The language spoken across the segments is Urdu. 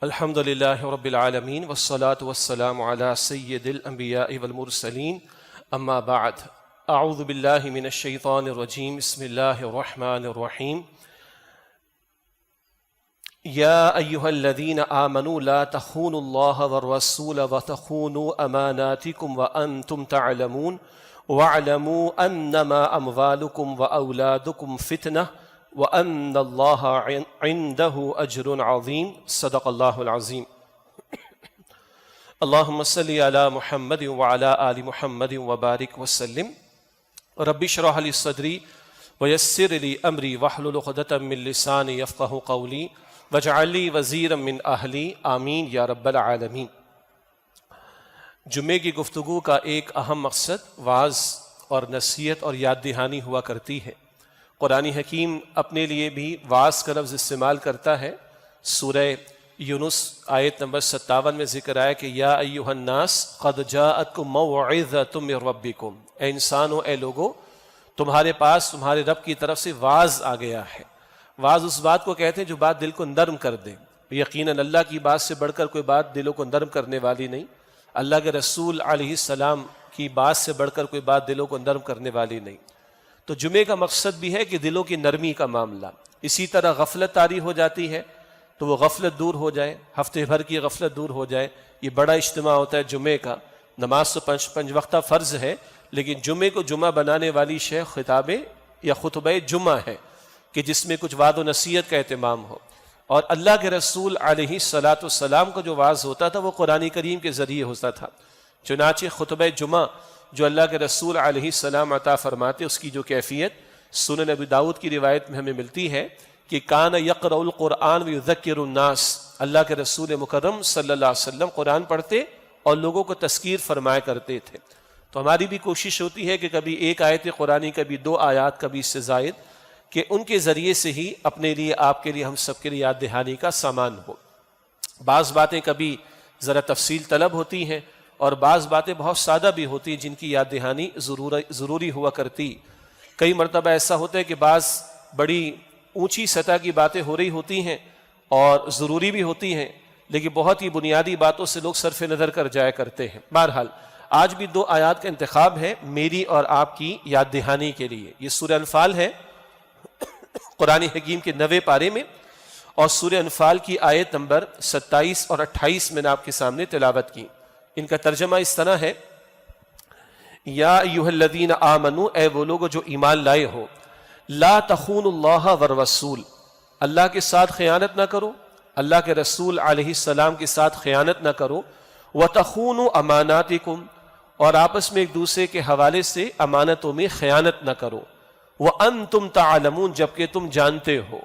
الحمد للہ رب العالمین والصلاة والسلام علی سید الانبیاء والمرسلین اما بعد اعوذ باللہ من الشیطان الرجیم بسم اللہ الرحمن الرحیم یا ایہا الذین آمنوا لا تخونوا اللہ والرسول وتخونوا اماناتکم وانتم تعلمون واعلموا انما اموالکم واولادکم فتنہ وَأَنَّ اللَّهَ عِنْدَهُ أَجْرٌ عَظِيمٌ صدق اللہ العظیم۔ اللہم صلی علی محمد وعلی آل محمد وبارک وسلم۔ رب اشرح لی صدری ویسر لی امری واحلل عقدۃ من لسانی یفقہوا قولی واجعل لی وزیرا من اہلی آمین یا رب العالمین۔ جمعے کی گفتگو کا ایک اہم مقصد وعظ اور نصیحت اور یاد دہانی ہوا کرتی ہے۔ قرآن حکیم اپنے لیے بھی وعظ کا لفظ استعمال کرتا ہے۔ سورہ یونس آیت نمبر 57 میں ذکر آیا کہ یا ایھا الناس قد جاءتکم موعظۃ من ربکم، اے انسانو، اے لوگو، تمہارے پاس تمہارے رب کی طرف سے وعظ آ گیا ہے۔ وعظ اس بات کو کہتے ہیں جو بات دل کو نرم کر دے۔ یقیناً اللہ کی بات سے بڑھ کر کوئی بات دلوں کو نرم کرنے والی نہیں، اللہ کے رسول علیہ السلام کی بات سے بڑھ کر کوئی بات دلوں کو نرم کرنے والی نہیں۔ تو جمعے کا مقصد بھی ہے کہ دلوں کی نرمی کا معاملہ۔ اسی طرح غفلت طاری ہو جاتی ہے تو وہ غفلت دور ہو جائے، ہفتے بھر کی غفلت دور ہو جائے۔ یہ بڑا اجتماع ہوتا ہے جمعے کا، نماز تو پنج وقتہ فرض ہے، لیکن جمعے کو جمعہ بنانے والی شے خطاب یا خطبہ جمعہ ہے کہ جس میں کچھ وعظ و نصیحت کا اہتمام ہو۔ اور اللہ کے رسول علیہ السلام کا جو وعظ ہوتا تھا وہ قرآن کریم کے ذریعے ہوتا تھا۔ چنانچہ خطبہ جمعہ جو اللہ کے رسول علیہ السلام عطا فرماتے، اس کی جو کیفیت سنن ابی داؤد کی روایت میں ہمیں ملتی ہے کہ کان یقرأ القرآن ویذکر الناس، اللہ کے رسول مکرم صلی اللہ علیہ وسلم قرآن پڑھتے اور لوگوں کو تذکیر فرمایا کرتے تھے۔ تو ہماری بھی کوشش ہوتی ہے کہ کبھی ایک آیت قرآنی، کبھی دو آیات، کبھی اس سے زائد، کہ ان کے ذریعے سے ہی اپنے لیے، آپ کے لیے، ہم سب کے لیے یاد دہانی کا سامان ہو۔ بعض باتیں کبھی ذرا تفصیل طلب ہوتی ہیں اور بعض باتیں بہت سادہ بھی ہوتی ہیں جن کی یاد دہانی ضروری ہوا کرتی۔ کئی مرتبہ ایسا ہوتا ہے کہ بعض بڑی اونچی سطح کی باتیں ہو رہی ہوتی ہیں اور ضروری بھی ہوتی ہیں، لیکن بہت ہی بنیادی باتوں سے لوگ صرف نظر کر جایا کرتے ہیں۔ بہرحال آج بھی دو آیات کا انتخاب ہے میری اور آپ کی یاد دہانی کے لیے۔ یہ سورہ انفال ہے قرآن حکیم کے 90 پارے میں، اور سورہ انفال کی آیت نمبر 27 اور 28 میں نے آپ کے سامنے تلاوت کی۔ ان کا ترجمہ اس طرح ہے، یا ایھا الذین آمنوا، اے وہ لوگ جو ایمان لائے ہو، لا تخونوا اللہ والرسول، اللہ کے ساتھ خیانت نہ کرو، اللہ کے رسول علیہ السلام کے ساتھ خیانت نہ کرو، وتخونوا اماناتکم، اور آپس میں ایک دوسرے کے حوالے سے امانتوں میں خیانت نہ کرو، وانتم تعلمون، جبکہ تم جانتے ہو۔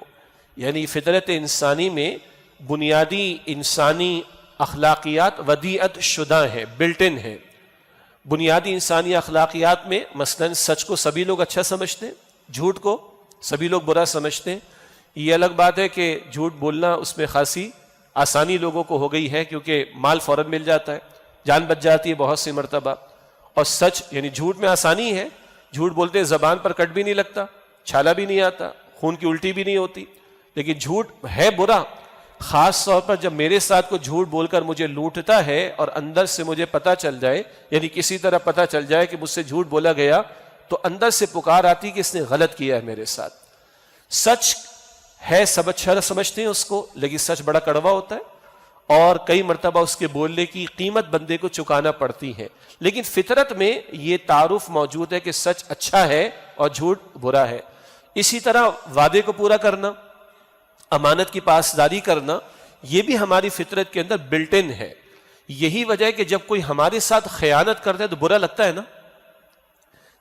یعنی فطرت انسانی میں بنیادی انسانی اخلاقیات ودیعت شدہ ہیں، بلٹن ہیں۔ بنیادی انسانی اخلاقیات میں مثلا سچ کو سبھی لوگ اچھا سمجھتے ہیں، جھوٹ کو سبھی لوگ برا سمجھتے ہیں۔ یہ الگ بات ہے کہ جھوٹ بولنا اس میں خاصی آسانی لوگوں کو ہو گئی ہے، کیونکہ مال فوراً مل جاتا ہے، جان بچ جاتی ہے بہت سی مرتبہ۔ اور سچ یعنی جھوٹ میں آسانی ہے، جھوٹ بولتے زبان پر کٹ بھی نہیں لگتا، چھالا بھی نہیں آتا، خون کی الٹی بھی نہیں ہوتی۔ لیکن جھوٹ ہے برا، خاص طور پر جب میرے ساتھ کوئی جھوٹ بول کر مجھے لوٹتا ہے اور اندر سے مجھے پتہ چل جائے، یعنی کسی طرح پتہ چل جائے کہ مجھ سے جھوٹ بولا گیا، تو اندر سے پکار آتی کہ اس نے غلط کیا ہے میرے ساتھ۔ سچ ہے، سب اچھا سمجھتے ہیں اس کو، لیکن سچ بڑا کڑوا ہوتا ہے اور کئی مرتبہ اس کے بولنے کی قیمت بندے کو چکانا پڑتی ہے۔ لیکن فطرت میں یہ تعارف موجود ہے کہ سچ اچھا ہے اور جھوٹ برا ہے۔ اسی طرح وعدے کو پورا کرنا، امانت کی پاسداری کرنا، یہ بھی ہماری فطرت کے اندر بلٹن ہے۔ یہی وجہ ہے کہ جب کوئی ہمارے ساتھ خیانت کرتا ہے تو برا لگتا ہے نا،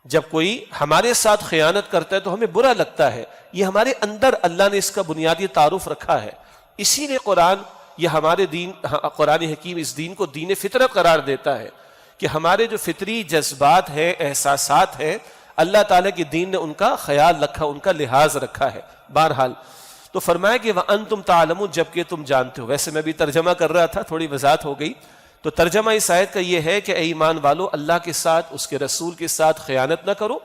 جب کوئی ہمارے ساتھ خیانت کرتا ہے تو ہمیں برا لگتا ہے۔ یہ ہمارے اندر اللہ نے اس کا بنیادی تعارف رکھا ہے۔ اسی لیے قرآن یہ ہمارے دین، قرآن حکیم اس دین کو دین فطرت قرار دیتا ہے کہ ہمارے جو فطری جذبات ہیں، احساسات ہیں، اللہ تعالیٰ کے دین نے ان کا خیال رکھا، ان کا لحاظ رکھا ہے۔ بہرحال تو فرمایا کہ وَأَنْتُمْ تَعْلَمُونَ، جبکہ تم جانتے ہو۔ ویسے میں بھی ترجمہ کر رہا تھا، تھوڑی وضاحت ہو گئی۔ تو ترجمہ اس آیت کا یہ ہے کہ اے ایمان والو، اللہ کے ساتھ، اس کے رسول کے ساتھ خیانت نہ کرو،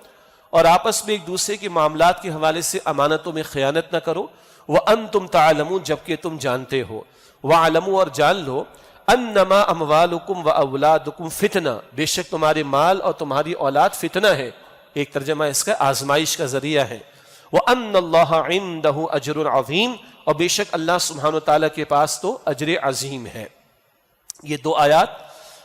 اور آپس میں ایک دوسرے کے معاملات کے حوالے سے امانتوں میں خیانت نہ کرو، وَأَنْتُمْ تَعْلَمُونَ جبکہ تم جانتے ہو، وَعَلَمُوا اور جان لو، انما اموالکم و اولادکم فتنہ بے شک تمہارے مال اور تمہاری اولاد فتنہ ہے، ایک ترجمہ اس کا آزمائش کا ذریعہ ہے، وَأَنَّ اللَّهَ عِنْدَهُ أَجْرٌ عَظِيمٌ اور بے شک اللہ سبحانہ وتعالیٰ کے پاس تو اجر عظیم ہے۔ یہ دو آیات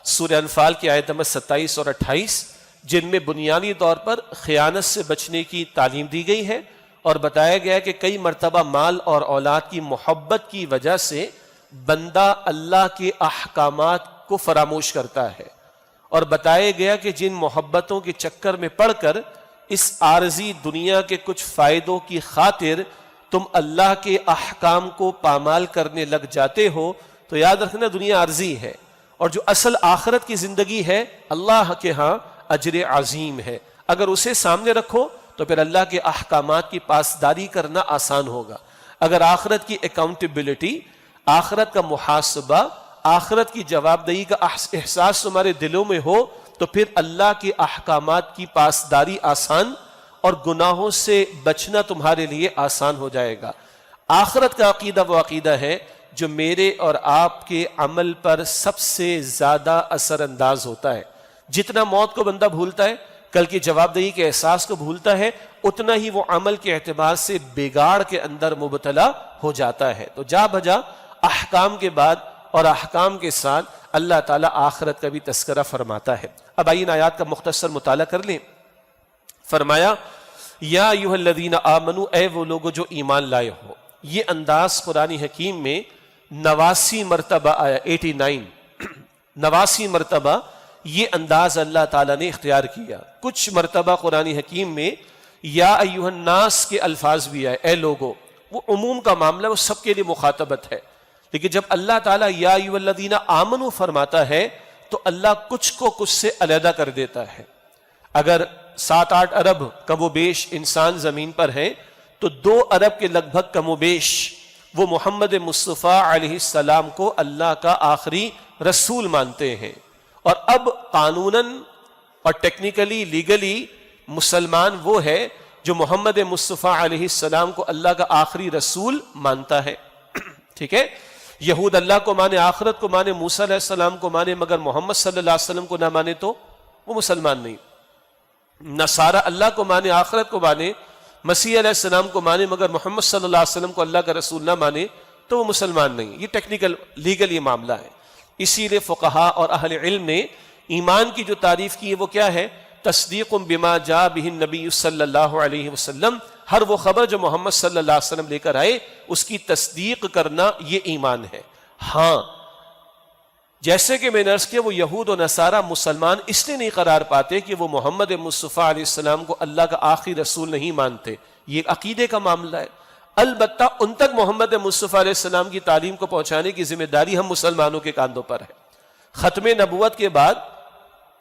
سورہ انفال کی آیت نمبر 27 اور 28 جن میں بنیادی طور پر خیانت سے بچنے کی تعلیم دی گئی ہے، اور بتایا گیا کہ کئی مرتبہ مال اور اولاد کی محبت کی وجہ سے بندہ اللہ کے احکامات کو فراموش کرتا ہے، اور بتایا گیا کہ جن محبتوں کے چکر میں پڑ کر اس عارضی دنیا کے کچھ فائدوں کی خاطر تم اللہ کے احکام کو پامال کرنے لگ جاتے ہو تو یاد رکھنا دنیا عارضی ہے، اور جو اصل آخرت کی زندگی ہے اللہ کے ہاں اجر عظیم ہے۔ اگر اسے سامنے رکھو تو پھر اللہ کے احکامات کی پاسداری کرنا آسان ہوگا۔ اگر آخرت کی اکاؤنٹیبلٹی، آخرت کا محاسبہ، آخرت کی جواب دہی کا احساس تمہارے دلوں میں ہو تو پھر اللہ کے احکامات کی پاسداری آسان اور گناہوں سے بچنا تمہارے لیے آسان ہو جائے گا۔ آخرت کا عقیدہ وہ عقیدہ ہے جو میرے اور آپ کے عمل پر سب سے زیادہ اثر انداز ہوتا ہے۔ جتنا موت کو بندہ بھولتا ہے، کل کی جواب دہی کے احساس کو بھولتا ہے، اتنا ہی وہ عمل کے اعتبار سے بگاڑ کے اندر مبتلا ہو جاتا ہے۔ تو جا بجا احکام کے بعد اور احکام کے ساتھ اللہ تعالیٰ آخرت کا بھی تذکرہ فرماتا ہے۔ اب آئین آیات کا مختصر مطالعہ کر لیں۔ فرمایا یا ایھا الذین آمنوا، اے وہ لوگو جو ایمان لائے ہو۔ یہ انداز قرآن حکیم میں 89 مرتبہ آیا، 89 89 مرتبہ یہ انداز اللہ تعالیٰ نے اختیار کیا۔ کچھ مرتبہ قرآن حکیم میں یا ایھا الناس کے الفاظ بھی آئے، اے لوگو، وہ عموم کا معاملہ، وہ سب کے لیے مخاطبت ہے، لیکن جب اللہ تعالیٰ یا ایھا الذین آمنوا فرماتا ہے تو اللہ کچھ کو کچھ سے علیحدہ کر دیتا ہے۔ اگر 7-8 ارب کم و بیش انسان زمین پر ہیں تو 2 ارب کے لگ بھگ کم و بیش وہ محمد مصطفیٰ علیہ السلام کو اللہ کا آخری رسول مانتے ہیں، اور اب قانوناً اور ٹیکنیکلی لیگلی مسلمان وہ ہے جو محمد مصطفیٰ علیہ السلام کو اللہ کا آخری رسول مانتا ہے، ٹھیک ہے؟ یہود اللہ کو مانے، آخرت کو مانے، موسیٰ علیہ السلام کو مانے، مگر محمد صلی اللہ علیہ وسلم کو نہ مانے تو وہ مسلمان نہیں۔ نصارہ اللہ کو مانے، آخرت کو مانے، مسیح علیہ السلام کو مانے، مگر محمد صلی اللہ علیہ وسلم کو اللہ کا رسول نہ مانے تو وہ مسلمان نہیں۔ یہ ٹیکنیکل لیگل یہ معاملہ ہے۔ اسی لیے فقہاء اور اہل علم نے ایمان کی جو تعریف کی ہے وہ کیا ہے؟ تصدیق بما جاء بہ النبی صلی اللہ علیہ وسلم، ہر وہ خبر جو محمد صلی اللہ علیہ وسلم لے کر آئے اس کی تصدیق کرنا، یہ ایمان ہے۔ ہاں جیسے کہ میں نے عرض کیا، وہ یہود و نصارہ مسلمان اس لیے نہیں قرار پاتے کہ وہ محمد مصطفیٰ علیہ السلام کو اللہ کا آخری رسول نہیں مانتے، یہ عقیدے کا معاملہ ہے۔ البتہ ان تک محمد مصطفیٰ علیہ السلام کی تعلیم کو پہنچانے کی ذمہ داری ہم مسلمانوں کے کاندھوں پر ہے۔ ختم نبوت کے بعد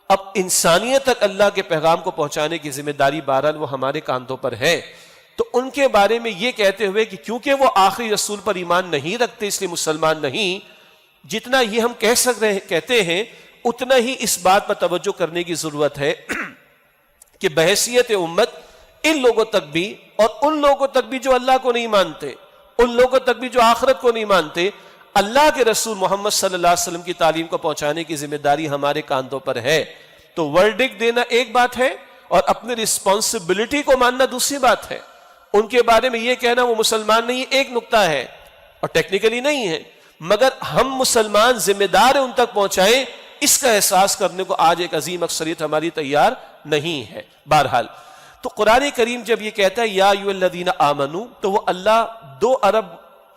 اب انسانیت تک اللہ کے پیغام کو پہنچانے کی ذمہ داری بہرحال وہ ہمارے کاندھوں پر ہے۔ تو ان کے بارے میں یہ کہتے ہوئے کہ کیونکہ وہ آخری رسول پر ایمان نہیں رکھتے اس لیے مسلمان نہیں، جتنا یہ ہم کہتے ہیں اتنا ہی اس بات پر توجہ کرنے کی ضرورت ہے کہ بحیثیت امت ان لوگوں تک بھی اور ان لوگوں تک بھی جو اللہ کو نہیں مانتے، ان لوگوں تک بھی جو آخرت کو نہیں مانتے، اللہ کے رسول محمد صلی اللہ علیہ وسلم کی تعلیم کو پہنچانے کی ذمہ داری ہمارے کاندھوں پر ہے۔ تو ورڈکٹ دینا ایک بات ہے اور اپنی رسپانسبلٹی کو ماننا دوسری بات ہے۔ ان کے بارے میں یہ کہنا وہ مسلمان نہیں ایک نقطہ ہے اور ٹیکنیکلی نہیں ہے، مگر ہم مسلمان ذمہ دار ان تک پہنچائیں، اس کا احساس کرنے کو آج ایک عظیم اکثریت ہماری تیار نہیں ہے۔ بہرحال تو قرآن کریم جب یہ کہتا ہے یا ایھا الذین آمنو، تو وہ اللہ 2 ارب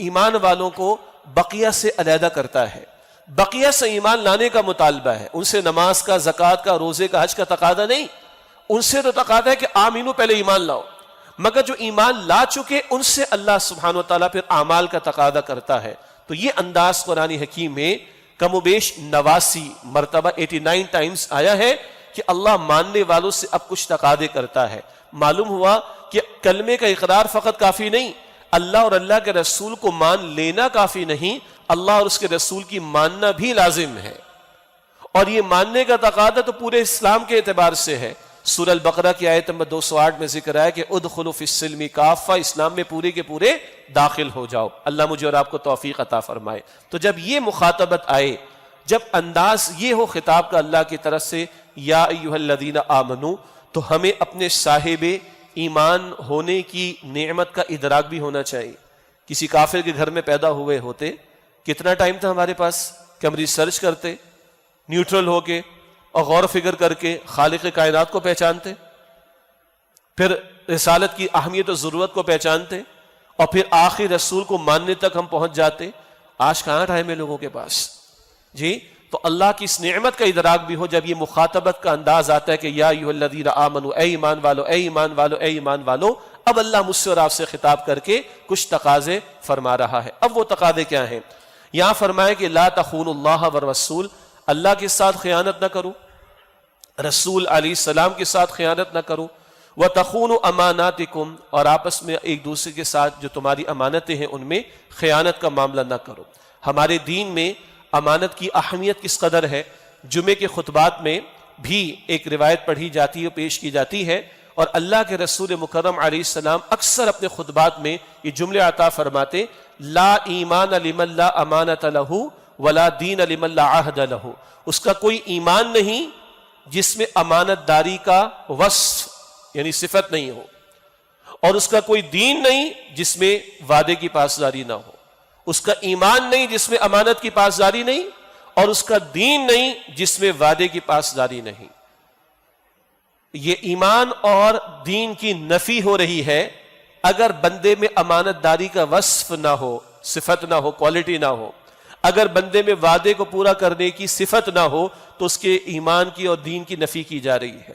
ایمان والوں کو بقیہ سے علیحدہ کرتا ہے۔ بقیہ سے ایمان لانے کا مطالبہ ہے، ان سے نماز کا، زکوٰۃ کا، روزے کا، حج کا تقاضا نہیں، ان سے تو تقاضا ہے کہ آمینو، پہلے ایمان لاؤ، مگر جو ایمان لا چکے ان سے اللہ سبحانہ وتعالیٰ پھر اعمال کا تقاضا کرتا ہے۔ تو یہ انداز قرآن حکیم میں کم و بیش 89 مرتبہ 89 ٹائمز آیا ہے کہ اللہ ماننے والوں سے اب کچھ تقاضے کرتا ہے۔ معلوم ہوا کہ کلمے کا اقرار فقط کافی نہیں، اللہ اور اللہ کے رسول کو مان لینا کافی نہیں، اللہ اور اس کے رسول کی ماننا بھی لازم ہے، اور یہ ماننے کا تقاضا تو پورے اسلام کے اعتبار سے ہے۔ سورہ البقرہ کی آیت نمبر 208 میں ذکر ہے کہ ادخلوا فی السلم کافہ، اسلام میں پورے کے پورے داخل ہو جاؤ۔ اللہ مجھے اور آپ کو توفیق عطا فرمائے۔ تو جب یہ مخاطبت آئے، جب انداز یہ ہو خطاب کا اللہ کی طرف سے یا ایھا الذین آمنو، تو ہمیں اپنے صاحب ایمان ہونے کی نعمت کا ادراک بھی ہونا چاہیے۔ کسی کافر کے گھر میں پیدا ہوئے ہوتے، کتنا ٹائم تھا ہمارے پاس کہ ہم ریسرچ کرتے، نیوٹرل ہو کے اور غور و فکر کر کے خالق کائنات کو پہچانتے، پھر رسالت کی اہمیت و ضرورت کو پہچانتے، اور پھر آخری رسول کو ماننے تک ہم پہنچ جاتے۔ آج کہاں ٹائم ہے لوگوں کے پاس؟ جی، تو اللہ کی اس نعمت کا ادراک بھی ہو جب یہ مخاطبت کا انداز آتا ہے کہ یا ایھا الذین آمنو، اے ایمان والو، اے ایمان والو، اے ایمان والو۔ اب اللہ مجھ سے اور آپ سے خطاب کر کے کچھ تقاضے فرما رہا ہے۔ اب وہ تقاضے کیا ہیں؟ یہاں فرمائے کہ لا تخونوا اللہ والرسول، اللہ کے ساتھ خیانت نہ کرو، رسول علیہ السلام کے ساتھ خیانت نہ کرو، وتخونوا اماناتکم، اور آپس میں ایک دوسرے کے ساتھ جو تمہاری امانتیں ہیں ان میں خیانت کا معاملہ نہ کرو۔ ہمارے دین میں امانت کی اہمیت کس قدر ہے، جمعے کے خطبات میں بھی ایک روایت پڑھی جاتی ہے، پیش کی جاتی ہے، اور اللہ کے رسول مکرم علیہ السلام اکثر اپنے خطبات میں یہ جملے عطا فرماتے، لا ایمان لمن لا امانت لہ ولا دین لمن لا عہد لہ، اس کا کوئی ایمان نہیں جس میں امانت داری کا وصف یعنی صفت نہیں ہو، اور اس کا کوئی دین نہیں جس میں وعدے کی پاسداری نہ ہو، اس کا ایمان نہیں جس میں امانت کی پاسداری نہیں، اور اس کا دین نہیں جس میں وعدے کی پاسداری نہیں۔ یہ ایمان اور دین کی نفی ہو رہی ہے اگر بندے میں امانت داری کا وصف نہ ہو، صفت نہ ہو، کوالٹی نہ ہو، اگر بندے میں وعدے کو پورا کرنے کی صفت نہ ہو تو اس کے ایمان کی اور دین کی نفی کی جا رہی ہے۔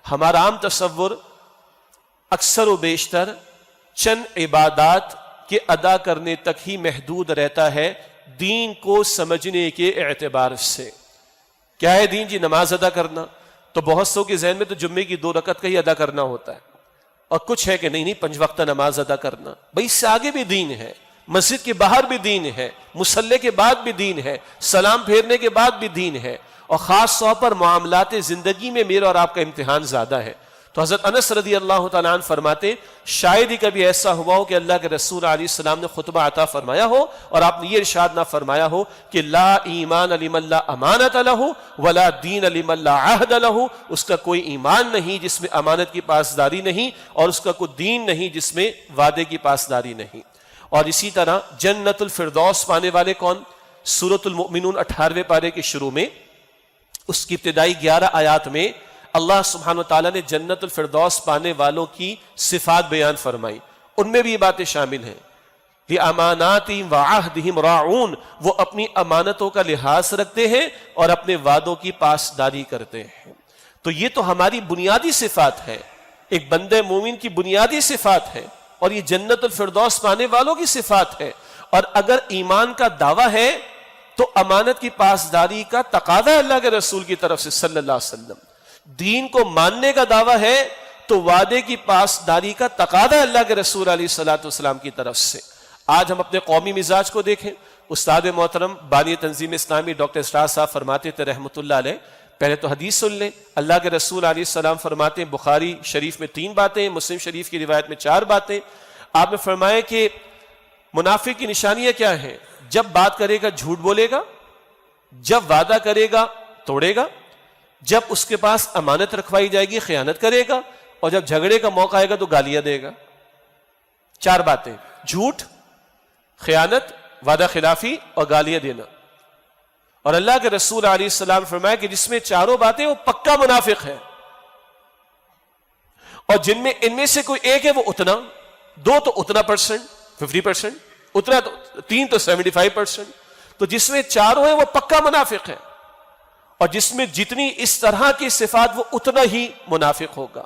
ہمارا عام تصور اکثر و بیشتر چند عبادات کے ادا کرنے تک ہی محدود رہتا ہے دین کو سمجھنے کے اعتبار سے۔ کیا ہے دین؟ جی نماز ادا کرنا، تو بہت سو کے ذہن میں تو جمعے کی 2 رکعت کا ہی ادا کرنا ہوتا ہے، اور کچھ ہے کہ نہیں 5 وقتہ نماز ادا کرنا۔ بھائی اس سے آگے بھی دین ہے، مسجد کے باہر بھی دین ہے، مصلی کے بعد بھی دین ہے، سلام پھیرنے کے بعد بھی دین ہے، اور خاص طور پر معاملات زندگی میں میرا اور آپ کا امتحان زیادہ ہے۔ تو حضرت انس رضی اللہ تعالیٰ عنہ فرماتے، شاید ہی کبھی ایسا ہوا ہو کہ اللہ کے رسول علیہ السلام نے خطبہ عطا فرمایا ہو اور آپ نے یہ ارشاد نہ فرمایا ہو کہ لا ایمان لمن لا امانت لہ ولا دین لمن لا عہد لہ، اس کا کوئی ایمان نہیں جس میں امانت کی پاسداری نہیں، اور اس کا کوئی دین نہیں جس میں وعدے کی پاسداری نہیں۔ اور اسی طرح جنت الفردوس پانے والے کون؟ سورۃ المؤمنون 18ویں پارے کے شروع میں اس کی ابتدائی 11 آیات میں اللہ سبحانہ وتعالیٰ نے جنت الفردوس پانے والوں کی صفات بیان فرمائی، ان میں بھی یہ باتیں شامل ہیں۔ لِأَمَانَاتِهِمْ وَعَهْدِهِمْ رَاعُونَ، وہ اپنی امانتوں کا لحاظ رکھتے ہیں اور اپنے وعدوں کی پاسداری کرتے ہیں۔ تو یہ تو ہماری بنیادی صفات ہے، ایک بندے مومن کی بنیادی صفات ہے، اور یہ جنت الفردوس پانے والوں کی صفات ہے۔ اور اگر ایمان کا دعویٰ ہے تو امانت کی پاسداری کا تقاضا ہے اللہ کے رسول کی طرف سے صلی اللہ علیہ وسلم۔ دین کو ماننے کا دعویٰ ہے تو وعدے کی پاسداری کا تقاضا ہے اللہ کے رسول علیہ الصلوۃ والسلام کی طرف سے۔ آج ہم اپنے قومی مزاج کو دیکھیں، استاد محترم بانی تنظیم اسلامی ڈاکٹر اسرار صاحب فرماتے تھے رحمۃ اللہ علیہ، پہلے تو حدیث سن لیں۔ اللہ کے رسول علیہ السلام فرماتے ہیں، بخاری شریف میں 3 باتیں، مسلم شریف کی روایت میں 4 باتیں۔ آپ نے فرمایا کہ منافق کی نشانیاں کیا ہیں؟ جب بات کرے گا جھوٹ بولے گا، جب وعدہ کرے گا توڑے گا، جب اس کے پاس امانت رکھوائی جائے گی خیانت کرے گا، اور جب جھگڑے کا موقع آئے گا تو گالیاں دے گا۔ 4 باتیں: جھوٹ، خیانت، وعدہ خلافی اور گالیاں دینا۔ اور اللہ کے رسول علیہ السلام فرمایا کہ جس میں 4 باتیں وہ پکا منافق ہے، اور جن میں ان میں سے کوئی ایک ہے وہ اتنا، 2 تو اتنا پرسنٹ 50%، اتنا تو 3 تو 75%، تو جس میں 4 ہیں وہ پکا منافق ہے، اور جس میں جتنی اس طرح کی صفات وہ اتنا ہی منافق ہوگا۔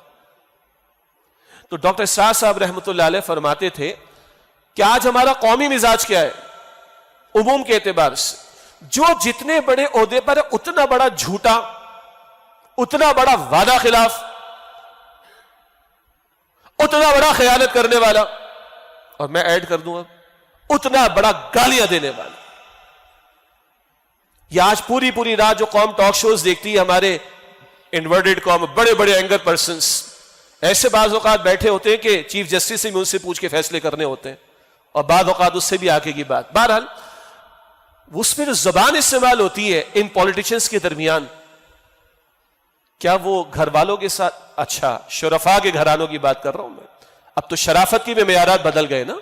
تو ڈاکٹر شاہ صاحب رحمۃ اللہ علیہ فرماتے تھے کہ آج ہمارا قومی مزاج کیا ہے عموم کے اعتبار سے؟ جو جتنے بڑے عہدے پر ہے اتنا بڑا جھوٹا، اتنا بڑا وعدہ خلاف، اتنا بڑا خیانت کرنے والا، اور میں ایڈ کر دوں اب اتنا بڑا گالیاں دینے والا۔ یہ آج پوری رات جو قوم ٹاک شوز دیکھتی ہے، ہمارے انورٹڈ کام بڑے بڑے اینگر پرسنس ایسے بعض اوقات بیٹھے ہوتے ہیں کہ چیف جسٹس سے بھی ان سے پوچھ کے فیصلے کرنے ہوتے ہیں، اور بعض اوقات اس سے بھی آگے کی بات. بہرحال اس میں جو زبان استعمال ہوتی ہے ان پولیٹیشنز کے درمیان، کیا وہ گھر والوں کے ساتھ، اچھا شرفاء کے گھرانوں کی بات کر رہا ہوں میں، اب تو شرافت کی بھی معیارات بدل گئے نا.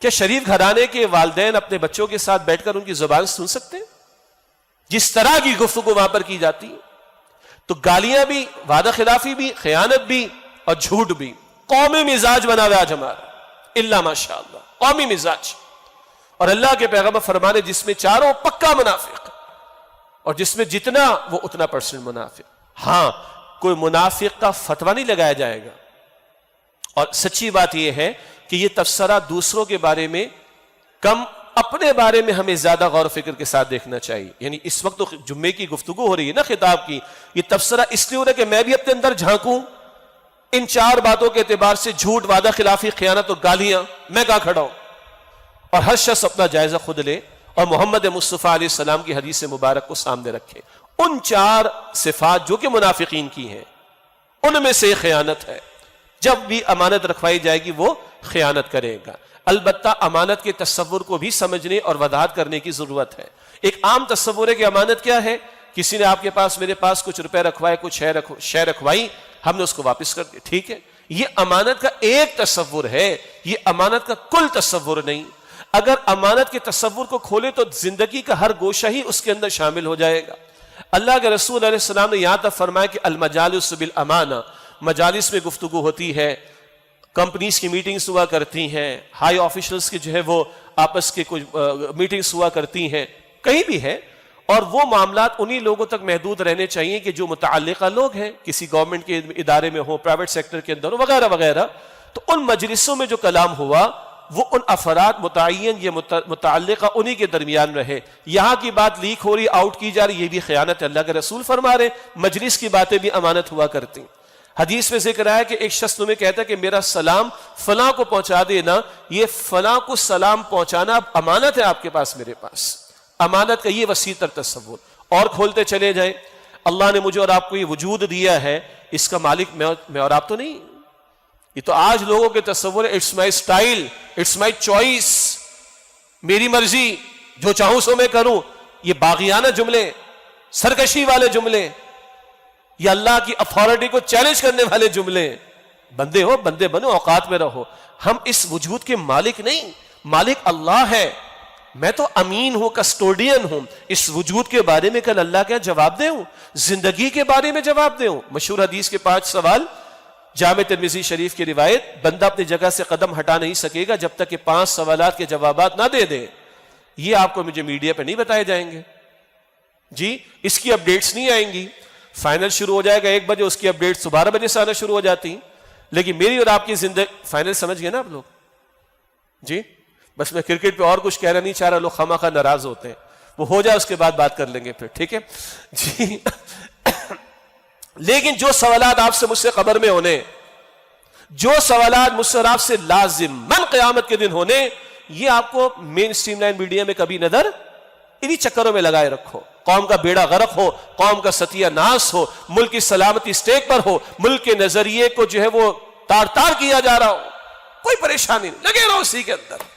کیا شریف گھرانے کے والدین اپنے بچوں کے ساتھ بیٹھ کر ان کی زبان سن سکتے ہیں؟ جس طرح کی گفتگو وہاں پر کی جاتی ہے، تو گالیاں بھی، وعدہ خلافی بھی، خیانت بھی اور جھوٹ بھی. قومی مزاج بنا ہوا آج ہمارا، اللہ ماشاء اللہ قومی مزاج. اور اللہ کے پیغمبر فرمانے جس میں چاروں پکا منافق، اور جس میں جتنا وہ اتنا % منافق. ہاں کوئی منافق کا فتویٰ نہیں لگایا جائے گا. اور سچی بات یہ ہے کہ یہ تبصرہ دوسروں کے بارے میں کم، اپنے بارے میں ہمیں زیادہ غور و فکر کے ساتھ دیکھنا چاہیے. یعنی اس وقت تو جمعے کی گفتگو ہو رہی ہے نا، خطاب کی، یہ تبصرہ اس لیے ہو رہا ہے کہ میں بھی اپنے اندر جھانکوں ان 4 باتوں کے اعتبار سے، جھوٹ، وعدہ خلافی، خیانت اور گالیاں، میں کہاں کھڑا ہوں. اور ہر شخص اپنا جائزہ خود لے اور محمد مصطفیٰ علیہ السلام کی حدیث مبارک کو سامنے رکھے. ان 4 صفات جو کہ منافقین کی ہیں، ان میں سے خیانت ہے. جب بھی امانت رکھوائی جائے گی وہ خیانت کرے گا. البتہ امانت کے تصور کو بھی سمجھنے اور وضاحت کرنے کی ضرورت ہے. ایک عام تصور ہے کہ امانت کیا ہے، کسی نے آپ کے پاس، میرے پاس کچھ روپے رکھوائے، کچھ شے رکھوائی، ہم نے اس کو واپس کر دیا، ٹھیک ہے. یہ امانت کا ایک تصور ہے، یہ امانت کا کل تصور نہیں. اگر امانت کے تصور کو کھولے تو زندگی کا ہر گوشہ ہی اس کے اندر شامل ہو جائے گا. اللہ کے رسول علیہ السلام نے یہاں تک فرمایا کہ المجالس بالامانہ، مجالس میں گفتگو ہوتی ہے، کمپنیز کی میٹنگز ہوا کرتی ہیں، ہائی آفیشلز کی جو ہے وہ آپس کے کچھ میٹنگز ہوا کرتی ہیں، کہیں بھی ہے، اور وہ معاملات انہی لوگوں تک محدود رہنے چاہیے کہ جو متعلقہ لوگ ہیں، کسی گورنمنٹ کے ادارے میں ہو، پرائیویٹ سیکٹر کے اندر وغیرہ وغیرہ. تو ان مجلسوں میں جو کلام ہوا وہ ان افراد متعین یا متعلقہ انہی کے درمیان رہے. یہاں کی بات لیک ہو رہی، آؤٹ کی جا رہی، یہ بھی خیانت ہے. اللہ کے رسول فرما رہے مجلس کی باتیں بھی امانت ہوا کرتی. حدیث میں ذکر آیا کہ ایک شخص تمہیں کہتا ہے کہ میرا سلام فلاں کو پہنچا دینا، یہ فلاں کو سلام پہنچانا اب امانت ہے آپ کے پاس، میرے پاس. امانت کا یہ وسیع تر تصور. اور کھولتے چلے جائیں، اللہ نے مجھے اور آپ کو یہ وجود دیا ہے، اس کا مالک میں اور آپ تو نہیں. یہ تو آج لوگوں کے تصور ہے، it's my style, it's my choice, میری مرضی، جو چاہوں سو میں کروں. یہ باغیانہ جملے، سرکشی والے جملے، یہ اللہ کی اتھارٹی کو چیلنج کرنے والے جملے. بندے ہو، بندے بنو، اوقات میں رہو. ہم اس وجود کے مالک نہیں، مالک اللہ ہے. میں تو امین ہوں، کسٹوڈین ہوں. اس وجود کے بارے میں کل اللہ کا جواب دے ہوں، زندگی کے بارے میں جواب دے ہوں. مشہور حدیث کے 5 سوال، جامع ترمذی شریف کی روایت. بندہ اپنی جگہ سے قدم ہٹا نہیں سکے گا جب تک کہ 5 سوالات کے جوابات نہ دے دے. یہ آپ کو مجھے میڈیا پہ نہیں بتائے جائیں گے جی، اس کی اپڈیٹس نہیں آئیں گی. فائنل شروع ہو جائے گا 1 بجے، اس کی اپڈیٹس 12 بجے سے آنا شروع ہو جاتی ہیں. لیکن میری اور آپ کی زندگی، فائنل سمجھ گئے نا آپ لوگ جی. بس میں کرکٹ پہ اور کچھ کہنا نہیں چاہ رہا، لوگ خواہ خواہ ناراض ہوتے ہیں. وہ ہو جائے اس کے بعد بات کر لیں گے پھر، ٹھیک ہے جی. لیکن جو سوالات آپ سے مجھ سے قبر میں ہونے، جو سوالات مجھ سے اور آپ سے لازماً قیامت کے دن ہونے، یہ آپ کو مین سٹریم لائن میڈیا میں کبھی نظر انہی چکروں میں لگائے رکھو. قوم کا بیڑا غرق ہو، قوم کا ستیہ ناس ہو، ملک کی سلامتی سٹیک پر ہو، ملک کے نظریے کو جو ہے وہ تار تار کیا جا رہا ہو، کوئی پریشانی نہیں، لگے رہو اسی کے اندر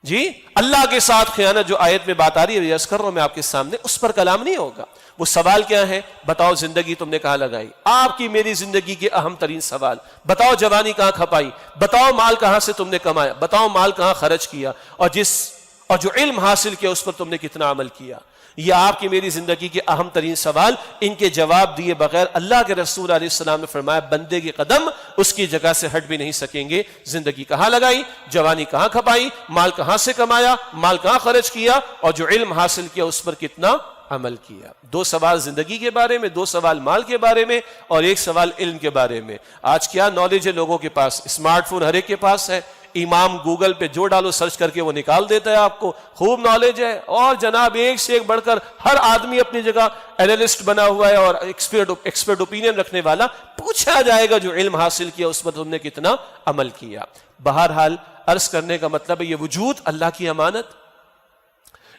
جی. اللہ کے ساتھ خیانت جو آیت میں بات آ رہی ہے، عرض کر رہا ہوں میں آپ کے سامنے، اس پر کلام نہیں ہوگا. وہ سوال کیا ہے؟ بتاؤ زندگی تم نے کہاں لگائی؟ آپ کی میری زندگی کے اہم ترین سوال. بتاؤ جوانی کہاں کھپائی؟ بتاؤ مال کہاں سے تم نے کمایا؟ بتاؤ مال کہاں خرچ کیا؟ اور جو علم حاصل کیا اس پر تم نے کتنا عمل کیا؟ یہ آپ کی میری زندگی کے اہم ترین سوال. ان کے جواب دیے بغیر اللہ کے رسول علیہ السلام نے فرمایا بندے کے قدم اس کی جگہ سے ہٹ بھی نہیں سکیں گے. زندگی کہاں لگائی؟ جوانی کہاں کھپائی؟ مال کہاں سے کمایا؟ مال کہاں خرچ کیا؟ اور جو علم حاصل کیا اس پر کتنا عمل کیا؟ 2 سوال زندگی کے بارے میں، 2 سوال مال کے بارے میں، اور 1 سوال علم کے بارے میں. آج کیا نالج ہے لوگوں کے پاس؟ اسمارٹ فون ہر ایک کے پاس ہے. امام گوگل پہ جو ڈالو سرچ کر کے وہ نکال دیتا ہے آپ کو. خوب نالج ہے، اور جناب ایک سے ایک بڑھ کر ہر آدمی اپنی جگہ اینالسٹ بنا ہوا ہے اور ایکسپرٹ اوپینین رکھنے والا. پوچھا جائے گا جو علم حاصل کیا اس پر تم نے کتنا عمل کیا. بہرحال عرض کرنے کا مطلب ہے یہ وجود اللہ کی امانت.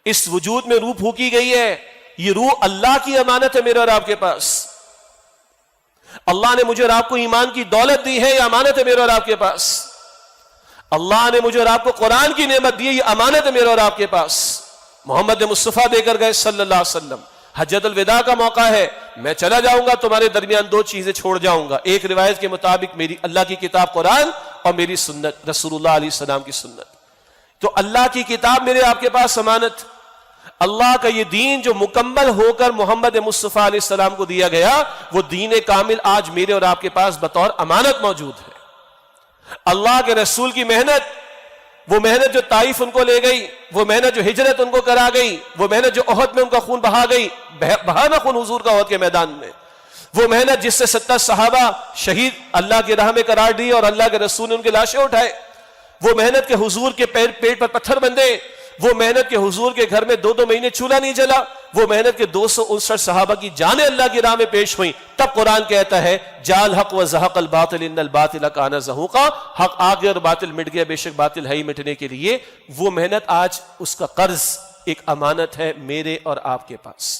اس وجود میں روح پھونکی گئی ہے، یہ روح اللہ کی امانت ہے میرے اور آپ کے پاس. اللہ نے مجھے اور آپ کو ایمان کی دولت دی ہے، یہ امانت ہے میرے اور آپ کے پاس. اللہ نے مجھے اور آپ کو قرآن کی نعمت دی ہے، یہ امانت ہے میرے اور آپ کے پاس. محمد مصطفیٰ دے کر گئے صلی اللہ علیہ وسلم. حجۃ الوداع کا موقع ہے، میں چلا جاؤں گا، تمہارے درمیان دو چیزیں چھوڑ جاؤں گا. ایک روایت کے مطابق میری اللہ کی کتاب قرآن اور میری سنت رسول اللہ علیہ السلام کی سنت. تو اللہ کی کتاب میرے آپ کے پاس امانت. اللہ کا یہ دین جو مکمل ہو کر محمد مصطفیٰ علیہ السلام کو دیا گیا، وہ دین کامل آج میرے اور آپ کے پاس بطور امانت موجود ہے. اللہ کے رسول کی محنت، وہ محنت جو طائف ان کو لے گئی، وہ محنت جو ہجرت ان کو کرا گئی، وہ محنت جو احد میں ان کا خون بہا گئی، بہانا خون حضور کا احد کے میدان میں، وہ محنت جس سے 70 صحابہ شہید اللہ کی راہ میں قرار دی اور اللہ کے رسول نے ان کے لاشیں اٹھائے، وہ محنت کے حضور کے پیٹ پر پتھر بندھے، وہ محنت کے حضور کے گھر میں 2 مہینے چولہا نہیں جلا، وہ محنت کے 259 صحابہ کی جانیں اللہ کی راہ میں پیش ہوئیں. تب قرآن کہتا ہے جال حق و زحق الباطل ان الباطل کان زہوقا، حق آ گیا اور باطل مٹ گیا، بے شک باطل ہے ہی مٹنے کے لیے. وہ محنت آج اس کا قرض ایک امانت ہے میرے اور آپ کے پاس.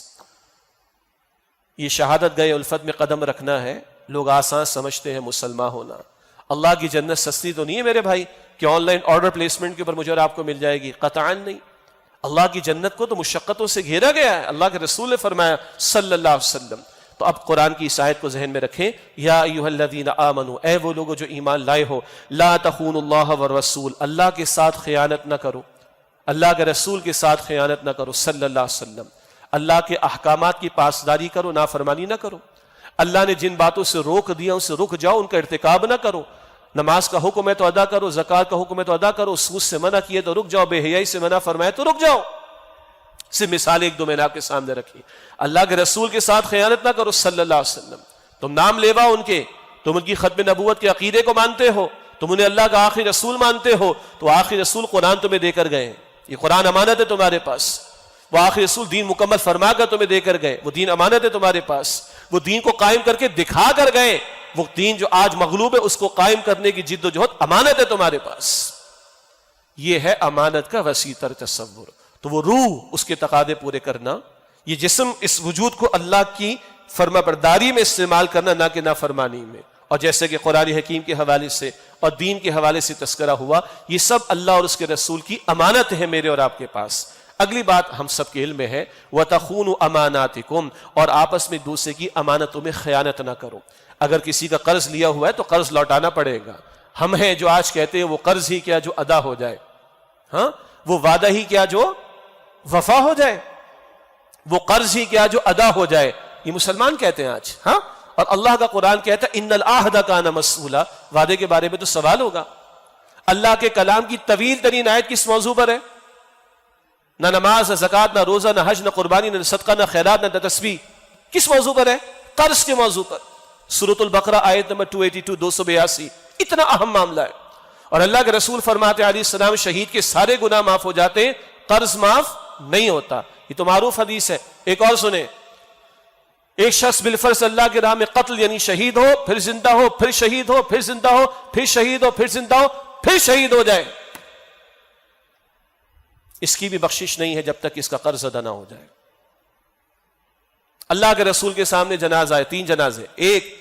یہ شہادت گئے الفت میں قدم رکھنا ہے. لوگ آسان سمجھتے ہیں مسلمان ہونا. اللہ کی جنت سستی تو نہیں ہے میرے بھائی کہ آن لائن آرڈر پلیسمنٹ کے اوپر مجھے اور آپ کو مل جائے گی. قطعاً نہیں. اللہ کی جنت کو تو مشقتوں سے گھیرا گیا ہے. اللہ کے رسول نے فرمایا صلی اللہ علیہ وسلم. تو اب قرآن کی اس آیت کو ذہن میں رکھیں. یا ایھا الذین آمنوا، اے وہ لوگوں جو ایمان لائے ہو، لا تخونوا اللہ والرسول، اللہ کے ساتھ خیانت نہ کرو، اللہ کے رسول کے ساتھ خیانت نہ کرو صلی اللہ علیہ وسلم. اللہ کے احکامات کی پاسداری کرو، نافرمانی نہ کرو. اللہ نے جن باتوں سے روک دیا ان سے رک جاؤ، ان کا ارتکاب نہ کرو. نماز کا حکم ہے تو ادا کرو، زکوٰۃ کا حکم ہے تو ادا کرو، سود سے منع کیے تو رک جاؤ، بے حیائی سے منع فرمائے تو رک جاؤ. صرف مثال 1-2 میں نے آپ کے سامنے رکھی. اللہ کے رسول کے ساتھ خیانت نہ کرو صلی اللہ علیہ وسلم. تم نام لیوا ان کے، تم ان کی ختم نبوت کے عقیدے کو مانتے ہو، تم انہیں اللہ کا آخری رسول مانتے ہو، تو آخری رسول قرآن تمہیں دے کر گئے. یہ قرآن امانت ہے تمہارے پاس. وہ آخری رسول دین مکمل فرما کر تمہیں دے کر گئے، وہ دین امانت ہے تمہارے پاس. وہ دین کو قائم کر کے دکھا کر گئے. وہ دین جو آج مغلوب ہے اس کو قائم کرنے کی جد و جہد امانت ہے تمہارے پاس. یہ ہے امانت کا وسیع تر تصور. تو وہ روح، اس کے تقاضے پورے کرنا، یہ جسم، اس وجود کو اللہ کی فرما برداری میں استعمال کرنا، نہ کہ نافرمانی میں. اور جیسے کہ قرآن حکیم کے حوالے سے اور دین کے حوالے سے تذکرہ ہوا، یہ سب اللہ اور اس کے رسول کی امانت ہے میرے اور آپ کے پاس. اگلی بات ہم سب کے علم میں ہے وَتَخُونُوا أَمَانَاتِكُمْ، اور آپس میں دوسرے کی امانتوں میں خیانت نہ کرو. اگر کسی کا قرض لیا ہوا ہے تو قرض لوٹانا پڑے گا. ہم ہیں جو آج کہتے ہیں وہ قرض ہی کیا جو ادا ہو جائے، ہاں وہ وعدہ ہی کیا جو وفا ہو جائے، وہ قرض ہی کیا جو ادا ہو جائے. یہ مسلمان کہتے ہیں آج. ہاں، اور اللہ کا قرآن کہتا ہے ان العہد کان مسئولا، وعدے کے بارے میں تو سوال ہوگا. اللہ کے کلام کی طویل ترین آیت کس موضوع پر ہے؟ نہ نماز، نہ زکوٰۃ، نہ روزہ، نہ حج، نہ قربانی، نہ صدقہ، نہ خیرات، نہ تسبیح. کس موضوع پر ہے؟ قرض کے موضوع پر. سورۃ البقرہ آیت نمبر 282، 282. اتنا اہم معاملہ ہے. اور اللہ کے رسول فرماتے علیہ السلام شہید کے سارے گناہ معاف ہو جاتے ہیں، قرض معاف نہیں ہوتا. یہ تو معروف حدیث ہے. ایک اور سنیں، ایک شخص بالفرض اللہ کی راہ میں قتل یعنی شہید ہو، پھر زندہ ہو، پھر شہید ہو، پھر زندہ ہو، پھر شہید ہو، پھر زندہ ہو، پھر شہید ہو جائے، اس کی بھی بخشش نہیں ہے جب تک اس کا قرض ادا نہ ہو جائے. اللہ کے رسول کے سامنے جنازہ ہے، 3 جنازے. ایک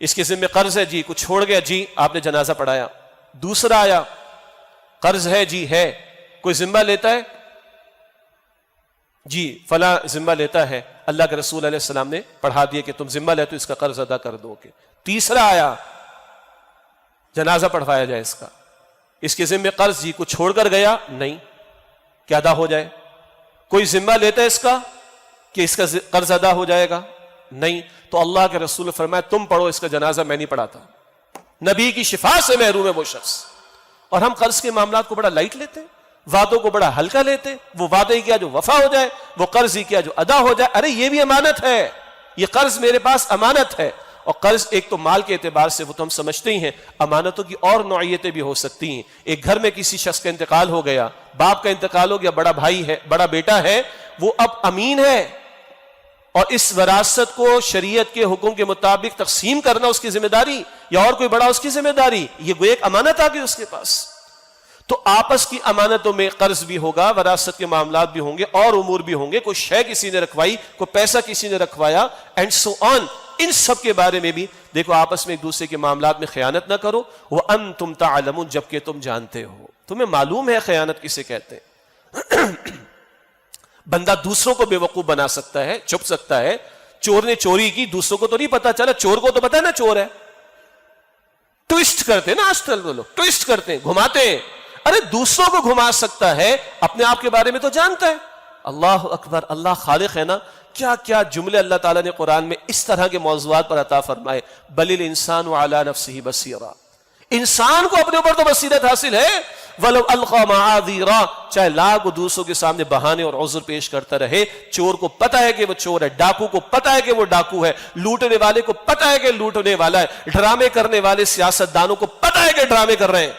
اس کے ذمہ قرض ہے، جی کچھ چھوڑ گیا، جی آپ نے جنازہ پڑھایا. دوسرا آیا قرض ہے، جی ہے. کوئی ذمہ لیتا ہے؟ جی فلاں ذمہ لیتا ہے. اللہ کے رسول علیہ السلام نے پڑھا دیا کہ تم ذمہ لیتے ہو، اس کا قرض ادا کر دو گے. تیسرا آیا جنازہ پڑھوایا جائے اس کا. اس کے ذمہ قرض، جی کچھ چھوڑ کر گیا، نہیں کہ ادا ہو جائے. کوئی ذمہ لیتا ہے اس کا کہ اس کا قرض ادا ہو جائے گا؟ نہیں. تو اللہ کے رسول نے فرمایا تم پڑھو اس کا جنازہ، میں نہیں پڑھاتا. نبی کی شفاعت سے محروم ہے وہ شخص. اور ہم قرض کے معاملات کو بڑا لائٹ لیتے ہیں، وعدوں کو بڑا ہلکا لیتے. وہ وعدہ ہی کیا جو وفا ہو جائے، وہ قرض ہی کیا جو ادا ہو جائے. ارے یہ بھی امانت ہے، یہ قرض میرے پاس امانت ہے. اور قرض ایک تو مال کے اعتبار سے وہ تو ہم سمجھتے ہی ہیں، امانتوں کی اور نوعیتیں بھی ہو سکتی ہیں. ایک گھر میں کسی شخص کا انتقال ہو گیا، باپ کا انتقال ہو گیا، بڑا بھائی ہے، بڑا بیٹا ہے، وہ اب امین ہے، اور اس وراثت کو شریعت کے حکم کے مطابق تقسیم کرنا اس کی ذمہ داری، یا اور کوئی بڑا اس کی ذمہ داری. یہ وہ ایک امانت آ گئی اس کے پاس. تو آپس کی امانتوں میں قرض بھی ہوگا، وراثت کے معاملات بھی ہوں گے، اور امور بھی ہوں گے، کوئی شے کسی نے رکھوائی، کوئی پیسہ کسی نے رکھوایا، اینڈ سو آن. ان سب کے بارے میں بھی دیکھو آپس میں ایک دوسرے کے معاملات میں خیانت نہ کرو. وَأَنْتُمْ تَعْلَمُونَ، جبکہ تم جانتے ہو، تمہیں معلوم ہے خیانت کسے کہتے ہیں. بندہ دوسروں کو بے وقوف بنا سکتا ہے، چھپ سکتا ہے. چور نے چوری کی، دوسروں کو تو نہیں پتا چلا، چور کو تو پتا ہے نا چور ہے. ٹویسٹ کرتے ہیں نا آج کل وہ لوگ، ٹویسٹ کرتے ہیں، گھماتے ہیں. ارے دوسروں کو گھما سکتا ہے، اپنے آپ کے بارے میں تو جانتا ہے. اللہ اکبر، اللہ خالق ہے نا. کیا کیا جملے اللہ تعالیٰ نے قرآن میں اس طرح کے موضوعات پر عطا فرمائے. بل الانسان علی نفسہ بصیرہ، انسان کو اپنے اوپر تو بصیرت حاصل ہے. ولو القی معاذیرا، چاہے لاکھ دوسروں کے سامنے بہانے اور عذر پیش کرتا رہے. چور کو پتا ہے کہ وہ چور ہے، ڈاکو کو پتا ہے کہ وہ ڈاکو ہے، لوٹنے والے کو پتا ہے کہ لوٹنے والا ہے، ڈرامے کرنے والے سیاست دانوں کو پتا ہے کہ ڈرامے کر رہے ہیں،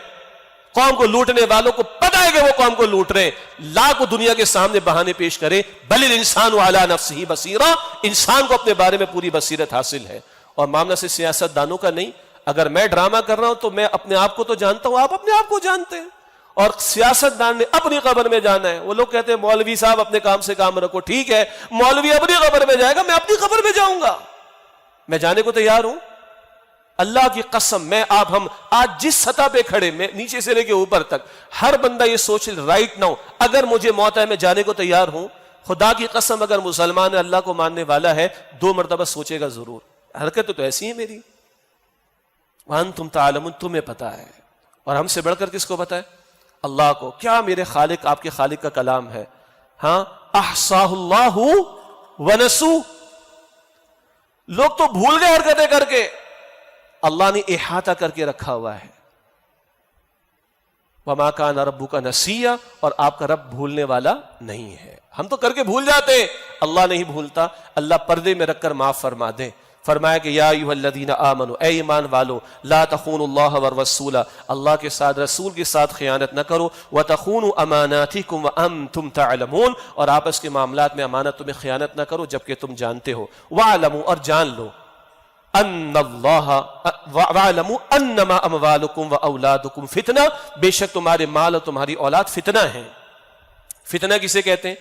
قوم کو لوٹنے والوں کو پتا ہے کہ وہ قوم کو لوٹ رہے ہیں. لاکھ دنیا کے سامنے بہانے پیش کرے. بل الانسان علی نفسہ بصیرہ، انسان کو اپنے بارے میں پوری بصیرت حاصل ہے. اور معاملہ سے سیاست دانوں کا نہیں. اگر میں ڈرامہ کر رہا ہوں تو میں اپنے آپ کو تو جانتا ہوں، آپ اپنے آپ کو جانتے ہیں. اور سیاست دان نے اپنی قبر میں جانا ہے. وہ لوگ کہتے ہیں مولوی صاحب اپنے کام سے کام رکھو. ٹھیک ہے، مولوی اپنی قبر میں جائے گا، میں اپنی قبر میں جاؤں گا. میں جانے کو تیار ہوں. اللہ کی قسم، میں آپ ہم آج جس سطح پہ کھڑے، میں نیچے سے لے کے اوپر تک، ہر بندہ یہ سوچ رائٹ ناؤ، اگر مجھے موت ہے میں جانے کو تیار ہوں. خدا کی قسم اگر مسلمان اللہ کو ماننے والا ہے 2 مرتبہ سوچے گا ضرور. حرکت تو ایسی ہے میری. وَأَنْتُمْ تَعْلَمُونَ، تمہیں پتا ہے. اور ہم سے بڑھ کر کس کو پتا ہے؟ اللہ کو. کیا میرے خالق، آپ کے خالق کا کلام ہے. ہاں، احصاہ اللہ ونسو، لوگ تو بھول گئے حرکتیں کر کے، اللہ نے احاطہ کر کے رکھا ہوا ہے. وَمَا كَانَ رَبُّكَ نَسِيًّا، اور آپ کا رب بھولنے والا نہیں ہے. ہم تو کر کے بھول جاتے، اللہ نہیں بھولتا. اللہ پردے میں رکھ کر معاف فرما دے. فرمایا کہ یا ایھا الذین آمنوا، اے ایمان والو، لا تخونوا اللہ والرسول، اللہ کے ساتھ رسول کے ساتھ خیانت نہ کرو. وتخونوا اماناتکم وانتم تعلمون، اور آپس کے معاملات میں امانتوں میں خیانت نہ کرو جبکہ تم جانتے ہو. واعلموا، اور جان لو، ان اللہ واعلموا انما اموالکم واولادکم فتنہ، بے شک تمہارے مال اور تمہاری اولاد فتنہ ہیں. فتنہ کسے کہتے ہیں؟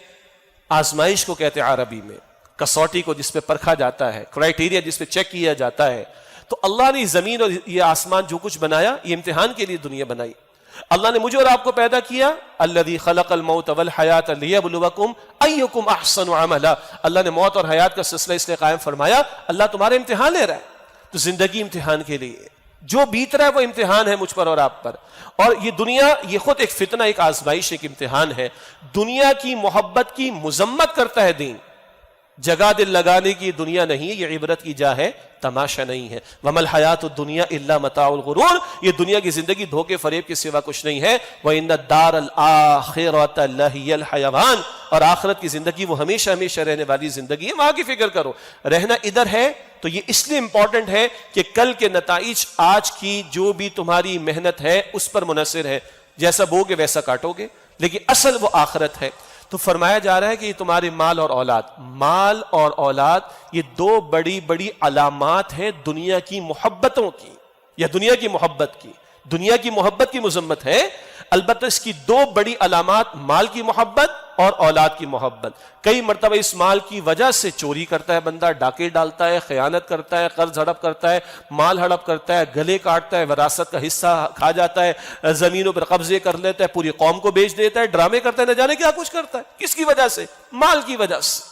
آزمائش کو کہتے ہیں عربی میں، کسوٹی کو جس پہ پرکھا جاتا ہے، کرائٹیریا جس پہ چیک کیا جاتا ہے. تو اللہ نے زمین اور یہ آسمان جو کچھ بنایا، یہ امتحان کے لیے دنیا بنائی. اللہ نے مجھے اور آپ کو پیدا کیا. الذی خلق الموت والحیات لیبلوکم ایکم احسن عملا، اللہ نے موت اور حیات کا سلسلہ اس لیے قائم فرمایا، اللہ تمہارا امتحان لے رہا ہے. تو زندگی امتحان کے لیے، جو بیت رہا ہے وہ امتحان ہے مجھ پر اور آپ پر. اور یہ دنیا، یہ خود ایک فتنہ، ایک آزمائش، ایک امتحان ہے. دنیا کی محبت کی مذمت کرتا ہے دین. جگہ دل لگانے کی دنیا نہیں ہے، یہ عبرت کی جا ہے، تماشا نہیں ہے. وَمَا الْحَيَاةُ الدُّنْيَا إِلَّا مَتَاعُ الْغُرُورِ، یہ دنیا کی زندگی دھوکے فریب کے سوا کچھ نہیں ہے. وَإِنَّ الدَّارَ الْآخِرَةَ لَهِيَ الْحَيَوَانُ، اور آخرت کی زندگی وہ ہمیشہ ہمیشہ رہنے والی زندگی ہے. وہاں کی فکر کرو. رہنا ادھر ہے تو یہ اس لیے امپورٹنٹ ہے کہ کل کے نتائج آج کی جو بھی تمہاری محنت ہے اس پر منحصر ہے. جیسا بوگے ویسا کاٹو گے، لیکن اصل وہ آخرت ہے. تو فرمایا جا رہا ہے کہ یہ تمہارے مال اور اولاد، مال اور اولاد یہ 2 بڑی بڑی علامات ہیں دنیا کی محبتوں کی، یا دنیا کی محبت کی. دنیا کی محبت کی مذمت ہے، البتہ اس کی 2 بڑی علامات، مال کی محبت اور اولاد کی محبت. کئی مرتبہ اس مال کی وجہ سے چوری کرتا ہے بندہ، ڈاکے ڈالتا ہے، خیانت کرتا ہے، قرض ہڑپ کرتا ہے، مال ہڑپ کرتا ہے، گلے کاٹتا ہے، وراثت کا حصہ کھا جاتا ہے، زمینوں پر قبضے کر لیتا ہے، پوری قوم کو بیچ دیتا ہے، ڈرامے کرتا ہے، نہ جانے کیا کچھ کرتا ہے. کس کی وجہ سے؟ مال کی وجہ سے.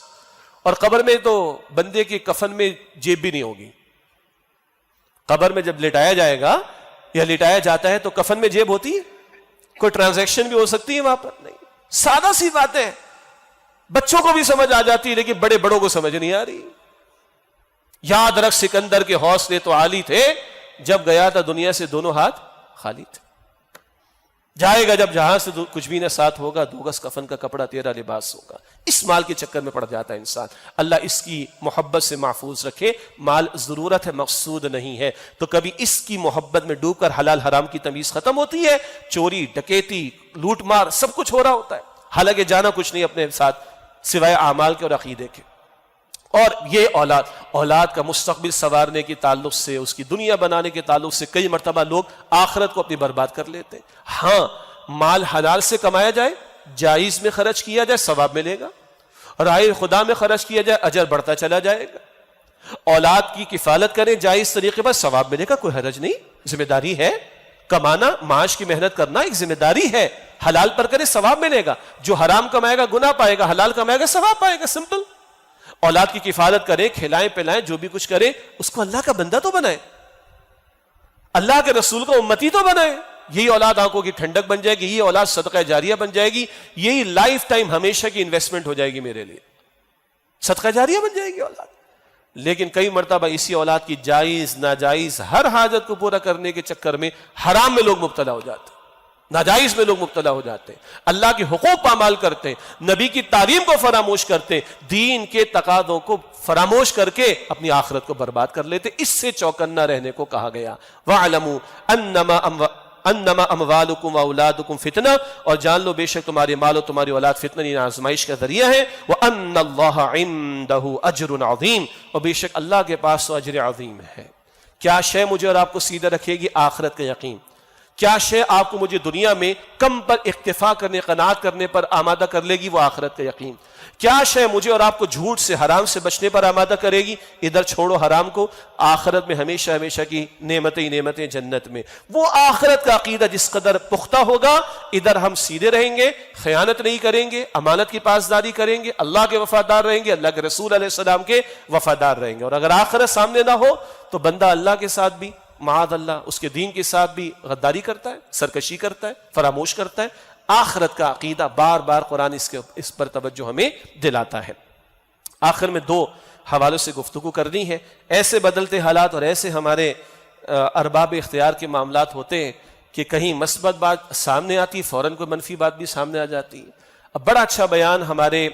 اور قبر میں تو بندے کے کفن میں جیب بھی نہیں ہوگی. قبر میں جب لٹایا جائے گا یا لٹایا جاتا ہے تو کفن میں جیب ہوتی ہے؟ کوئی ٹرانزیکشن بھی ہو سکتی ہے وہاں پر؟ نہیں. سادہ سی باتیں بچوں کو بھی سمجھ آ جاتی ہے، لیکن بڑے بڑوں کو سمجھ نہیں آ رہی. یاد رکھ سکندر کے حوصلے تو عالی تھے، جب گیا تھا دنیا سے دونوں ہاتھ خالی تھے. جائے گا جب جہاں سے کچھ بھی نہ ساتھ ہوگا، 2 گز کفن کا کپڑا تیرا لباس ہوگا. اس مال کے چکر میں پڑ جاتا ہے انسان. اللہ اس کی محبت سے محفوظ رکھے. مال ضرورت ہے، مقصود نہیں ہے. تو کبھی اس کی محبت میں ڈوب کر حلال حرام کی تمیز ختم ہوتی ہے. چوری، ڈکیتی، لوٹ مار سب کچھ ہو رہا ہوتا ہے، حالانکہ جانا کچھ نہیں اپنے ساتھ سوائے اعمال کے اور عقیدے کے. اور یہ اولاد کا مستقبل سنوارنے کے تعلق سے، اس کی دنیا بنانے کے تعلق سے کئی مرتبہ لوگ آخرت کو اپنی برباد کر لیتے ہیں. ہاں، مال حلال سے کمایا جائے، جائز میں خرچ کیا جائے، ثواب ملے گا، رائے خدا میں خرچ کیا جائے، اجر بڑھتا چلا جائے گا، اولاد کی کفالت کریں جائز طریقے پر، ثواب ملے گا، کوئی حرج نہیں، ذمہ داری ہے، کمانا، معاش کی محنت کرنا ایک ذمہ داری ہے، حلال پر کرے ثواب ملے گا، جو حرام کمائے گا گناہ پائے گا، حلال کمائے گا ثواب پائے گا، سمپل۔ اولاد کی کفالت کریں، کھلائیں پلائیں، جو بھی کچھ کریں، اس کو اللہ کا بندہ تو بنائے، اللہ کے رسول کا امتی تو بنائے، یہی اولاد آنکھوں کی ٹھنڈک بن جائے گی، یہی اولاد صدقہ جاریہ بن جائے گی، یہی لائف ٹائم ہمیشہ کی انویسٹمنٹ ہو جائے گی میرے لیے، صدقہ جاریہ بن جائے گی اولاد۔ لیکن کئی مرتبہ اسی اولاد کی جائز ناجائز ہر حاجت کو پورا کرنے کے چکر میں حرام میں لوگ مبتلا ہو جاتے ہیں، ناجائز میں لوگ مبتلا ہو جاتے ہیں، اللہ کے حقوق پامال کرتے ہیں، نبی کی تعلیم کو فراموش کرتے ہیں، دین کے تقاضوں کو فراموش کر کے اپنی آخرت کو برباد کر لیتے۔ اس سے چوکنا رہنے کو کہا گیا، وَاعْلَمُوا انما اموالکم واولادکم فتنہ، اور جان لو بے شک تمہارے مال و تمہاری اولاد فتنہ یعنی آزمائش کا ذریعہ ہے، وان اللہ عندہ اجر عظیم، اور بے شک اللہ کے پاس تو اجر عظیم ہے۔ کیا شے مجھے اور آپ کو سیدھا رکھے گی؟ آخرت کا یقین۔ کیا شے آپ کو مجھے دنیا میں کم پر اکتفا کرنے، قناعت کرنے پر آمادہ کر لے گی؟ وہ آخرت کا یقین۔ کیا شے مجھے اور آپ کو جھوٹ سے، حرام سے بچنے پر آمادہ کرے گی؟ ادھر چھوڑو حرام کو، آخرت میں ہمیشہ ہمیشہ کی نعمتیں جنت میں۔ وہ آخرت کا عقیدہ جس قدر پختہ ہوگا، ادھر ہم سیدھے رہیں گے، خیانت نہیں کریں گے، امانت کی پاسداری کریں گے، اللہ کے وفادار رہیں گے، اللہ کے رسول علیہ السلام کے وفادار رہیں گے۔ اور اگر آخرت سامنے نہ ہو تو بندہ اللہ کے ساتھ بھی، معاذ اللہ، اس کے دین کے ساتھ بھی غداری کرتا ہے، سرکشی کرتا ہے، فراموش کرتا ہے۔ آخرت کا عقیدہ بار بار قرآن اس پر توجہ ہمیں دلاتا ہے۔ آخر میں دو حوالوں سے گفتگو کرنی ہے۔ ایسے بدلتے حالات اور ایسے ہمارے ارباب اختیار کے معاملات ہوتے ہیں کہ کہیں مثبت بات سامنے آتی، فوراً کوئی منفی بات بھی سامنے آ جاتی ہے۔ اب بڑا اچھا بیان ہمارے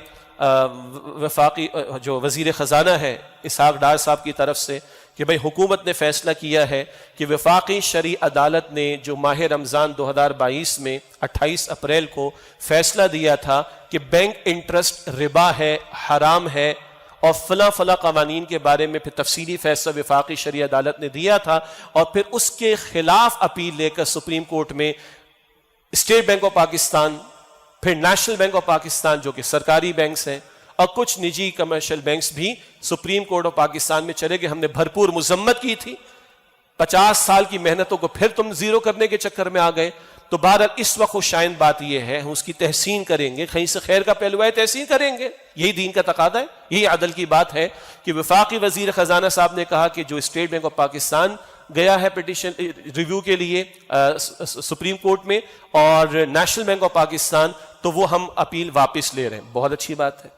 وفاقی جو وزیر خزانہ ہے اسحاق ڈار صاحب کی طرف سے کہ بھئی حکومت نے فیصلہ کیا ہے کہ وفاقی شرعی عدالت نے جو ماہ رمضان 2022 میں 28 اپریل کو فیصلہ دیا تھا کہ بینک انٹرسٹ ربا ہے، حرام ہے، اور فلاں قوانین کے بارے میں پھر تفصیلی فیصلہ وفاقی شرعی عدالت نے دیا تھا، اور پھر اس کے خلاف اپیل لے کر سپریم کورٹ میں اسٹیٹ بینک آف پاکستان، پھر نیشنل بینک آف پاکستان جو کہ سرکاری بینکس ہیں، اور کچھ نجی کمرشل بینکس بھی سپریم کورٹ آف پاکستان میں چلے گئے۔ ہم نے بھرپور مذمت کی تھی، 50 سال کی محنتوں کو پھر تم زیرو کرنے کے چکر میں آ گئے۔ تو بہرحال اس وقت خوشائند بات یہ ہے، ہم اس کی تحسین کریں گے، کہیں سے خیر کا پہلو ہے تحسین کریں گے، یہی دین کا تقاضا ہے، یہی عدل کی بات ہے کہ وفاقی وزیر خزانہ صاحب نے کہا کہ جو اسٹیٹ بینک آف پاکستان گیا ہے پیٹیشن ریویو کے لیے سپریم کورٹ میں، اور نیشنل بینک آف پاکستان، تو وہ ہم اپیل واپس لے رہے ہیں۔ بہت اچھی بات ہے،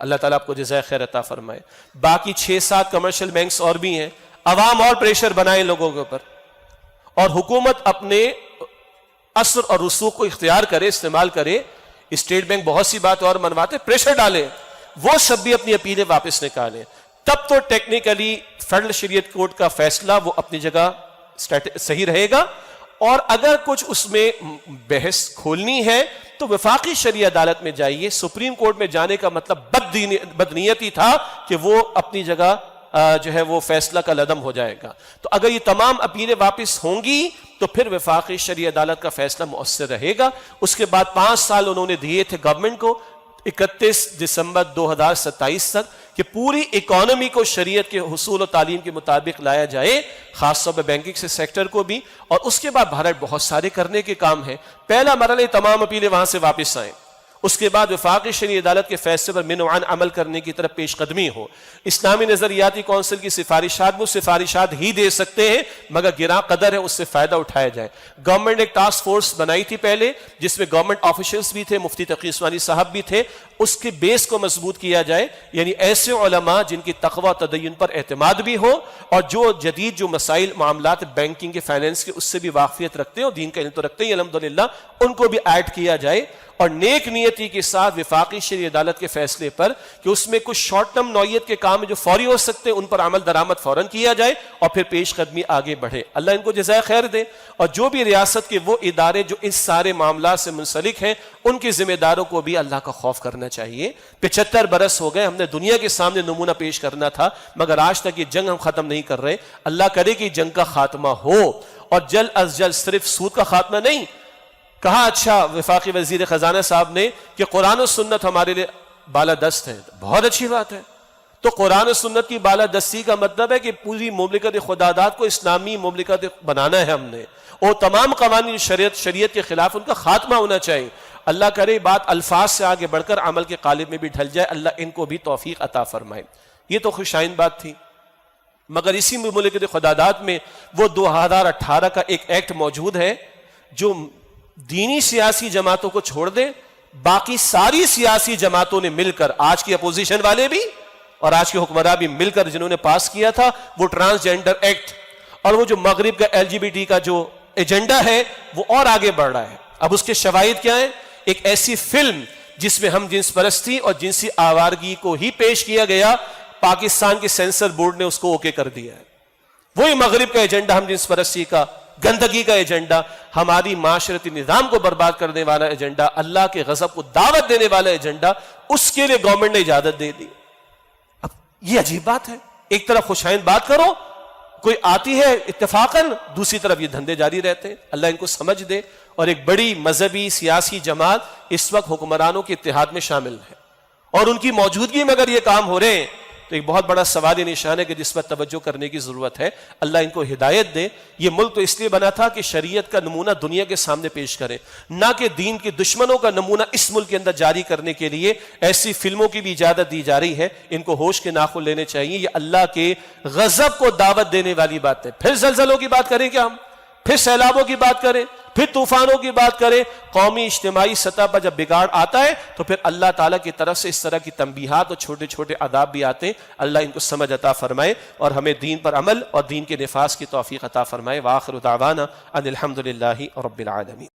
اللہ تعالیٰ آپ کو جزائے خیر عطا فرمائے۔ باقی 6-7 کمرشل بینکس اور بھی ہیں، عوام اور پریشر بنائیں لوگوں کے اوپر، اور حکومت اپنے اثر اور رسوخ کو اختیار کرے، استعمال کرے۔ اسٹیٹ بینک بہت سی بات اور منواتے، پریشر ڈالے، وہ سب بھی اپنی اپیلیں واپس نکالیں، تب تو ٹیکنیکلی فیڈرل شریعت کورٹ کا فیصلہ وہ اپنی جگہ صحیح رہے گا۔ اور اگر کچھ اس میں بحث کھولنی ہے تو وفاقی شرعی عدالت میں جائیے۔ سپریم کورٹ میں جانے کا مطلب بدنیتی تھا کہ وہ اپنی جگہ جو ہے وہ فیصلہ کا لدم ہو جائے گا۔ تو اگر یہ تمام اپیلیں واپس ہوں گی تو پھر وفاقی شرعی عدالت کا فیصلہ مؤثر رہے گا۔ اس کے بعد 5 سال انہوں نے دیے تھے گورنمنٹ کو، 31 دسمبر 2027 تک، کہ پوری اکانومی کو شریعت کے حصول و تعلیم کے مطابق لایا جائے، خاص طور پہ بینکنگ سے سیکٹر کو بھی۔ اور اس کے بعد بھارت بہت سارے کرنے کے کام ہیں۔ پہلا مرحلہ تمام اپیلیں وہاں سے واپس آئیں، اس کے بعد وفاقی شرعی عدالت کے فیصلے پر منوعاً عمل کرنے کی طرف پیش قدمی ہو۔ اسلامی نظریاتی کونسل کی سفارشات وہ سفارشات ہی دے سکتے ہیں، مگر گراں قدر ہے اس سے فائدہ اٹھایا جائے۔ گورنمنٹ نے ایک ٹاسک فورس بنائی تھی پہلے، جس میں گورنمنٹ آفیشلز بھی تھے، مفتی تقی عثمانی صاحب بھی تھے، اس کے بیس کو مضبوط کیا جائے، یعنی ایسے علماء جن کی تقوی و تدین پر اعتماد بھی ہو، اور جو جدید جو مسائل معاملات بینکنگ کے، فائنینس کے، اس سے بھی واقفیت رکھتے ہیں اور دین کا علم تو رکھتے ہیں الحمدللہ، ان کو بھی ایڈ کیا جائے۔ اور نیک نیتی کے ساتھ وفاقی شرعی عدالت کے فیصلے پر کہ اس میں کچھ شارٹ ٹرم نوعیت کے کام جو فوری ہو سکتے ہیں، ان پر عمل درآمد فوراً کیا جائے، اور پھر پیش قدمی آگے بڑھے۔ اللہ ان کو جزائے خیر دے۔ اور جو بھی ریاست کے وہ ادارے جو اس سارے معاملات سے منسلک ہیں، ان کے ذمہ داروں کو بھی اللہ کا خوف کرنا چاہیے۔ 75 برس ہو گئے، ہم نے دنیا کے سامنے نمونہ پیش کرنا تھا، مگر آج تک یہ جنگ ہم ختم نہیں کر رہے۔ اللہ کرے کہ جنگ کا خاتمہ ہو، اور جلد از جلد، صرف سود کا خاتمہ نہیں، کہا اچھا وفاقی وزیر خزانہ صاحب نے کہ قرآن و سنت ہمارے لیے بالادست ہے، بہت اچھی بات ہے. تو قرآن و سنت کی بالادستی کا مطلب ہے کہ پوری مملکت خداداد کو اسلامی مملکت بنانا ہے ہم نے، اور تمام قوانین شریعت کے خلاف ان کا خاتمہ ہونا چاہیے. اللہ کرے بات الفاظ سے آگے بڑھ کر عمل کے قالب میں بھی ڈھل جائے، اللہ ان کو بھی توفیق عطا فرمائے. یہ تو خوشائن بات تھی. مگر اسی مملکت خداداد میں وہ 2018 کا ایک ایکٹ موجود ہے جو دینی سیاسی جماعتوں کو چھوڑ دے، باقی ساری سیاسی جماعتوں نے مل کر، آج کی اپوزیشن والے بھی اور آج کے حکمراں بھی مل کر جنہوں نے پاس کیا تھا وہ ٹرانسجینڈر ایکٹ، اور وہ جو مغرب کا LGBT کا جو ایجنڈا ہے وہ اور آگے بڑھ رہا ہے. اب اس کے شواہد کیا ہیں؟ ایک ایسی فلم جس میں ہم جنس پرستی اور جنسی آوارگی کو ہی پیش کیا گیا، پاکستان کے سینسر بورڈ نے اس کو اوکے کر دیا ہے. وہی مغرب کا ایجنڈا، ہم جنس پرستی کا، گندگی کا ایجنڈا، ہماری معاشرتی نظام کو برباد کرنے والا ایجنڈا، اللہ کے غضب کو دعوت دینے والا ایجنڈا، اس کے لیے گورنمنٹ نے اجازت دے دی. اب یہ عجیب بات ہے، ایک طرف خوشائند بات کرو، کوئی آتی ہے اتفاقاً، دوسری طرف یہ دھندے جاری رہتے ہیں. اللہ ان کو سمجھ دے. اور ایک بڑی مذہبی سیاسی جماعت اس وقت حکمرانوں کے اتحاد میں شامل ہے، اور ان کی موجودگی میں اگر یہ کام ہو رہے ہیں تو ایک بہت بڑا سوال نشان ہے کہ جس پر توجہ کرنے کی ضرورت ہے. اللہ ان کو ہدایت دے. یہ ملک تو اس لیے بنا تھا کہ شریعت کا نمونہ دنیا کے سامنے پیش کرے، نہ کہ دین کے دشمنوں کا نمونہ اس ملک کے اندر جاری کرنے کے لیے ایسی فلموں کی بھی اجازت دی جا رہی ہے. ان کو ہوش کے ناخن لینے چاہیے. یہ اللہ کے غضب کو دعوت دینے والی بات ہے. پھر زلزلوں کی بات کریں کیا ہم؟ پھر سیلابوں کی بات کریں، پھر طوفانوں کی بات کریں. قومی اجتماعی سطح پر جب بگاڑ آتا ہے تو پھر اللہ تعالیٰ کی طرف سے اس طرح کی تنبیہات اور چھوٹے چھوٹے عذاب بھی آتے ہیں. اللہ ان کو سمجھ عطا فرمائے اور ہمیں دین پر عمل اور دین کے نفاذ کی توفیق عطا فرمائے. وآخر دعوانا ان الحمد للہ رب العالمین.